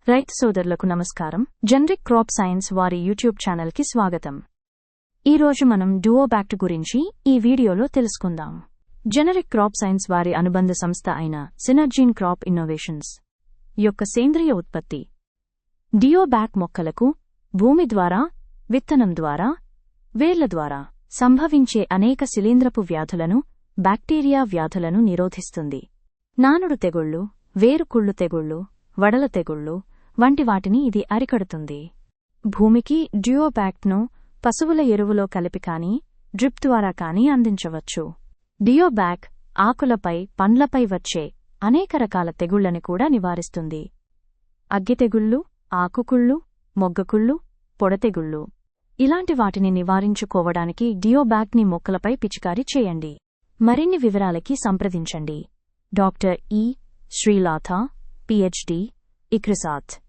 రైతు సోదరులకు నమస్కారం. జనరిక్ క్రాప్ సైన్స్ వారి యూట్యూబ్ ఛానల్కి స్వాగతం. ఈరోజు మనం డ్యూఓబ్యాక్ట్ గురించి ఈ వీడియోలో తెలుసుకుందాం. జనరిక్ క్రాప్ సైన్స్ వారి అనుబంధ సంస్థ అయిన సినర్జీన్ క్రాప్ ఇన్నోవేషన్స్ యొక్క సేంద్రియ ఉత్పత్తి డ్యూఓబ్యాక్ట్ మొక్కలకు భూమి ద్వారా, విత్తనం ద్వారా, వేర్ల ద్వారా సంభవించే అనేక శిలీంధ్రపు వ్యాధులను, బ్యాక్టీరియా వ్యాధులను నిరోధిస్తుంది. నానుడు తెగుళ్లు, వేరుకుళ్ళు తెగుళ్లు, వడల తెగుళ్లు వంటి వాటిని ఇది అరికడుతుంది. భూమికి డ్యూఓబ్యాక్ట్ను పశువుల ఎరువులో కలిపి కానీ, డ్రిప్ ద్వారా కానీ అందించవచ్చు. డ్యూఓబ్యాక్ట్ ఆకులపై, పండ్లపై వచ్చే అనేక రకాల తెగుళ్లని కూడా నివారిస్తుంది. అగ్గి తెగుళ్లు, ఆకుకుళ్ళు, మొగ్గకుళ్ళు, పొడతెగుళ్లు ఇలాంటి వాటిని నివారించుకోవడానికి డ్యూఓబ్యాక్ట్ని మొక్కలపై పిచికారీ చేయండి. మరిన్ని వివరాలకి సంప్రదించండి. Doctor Srilatha, PhD, ICRISAT.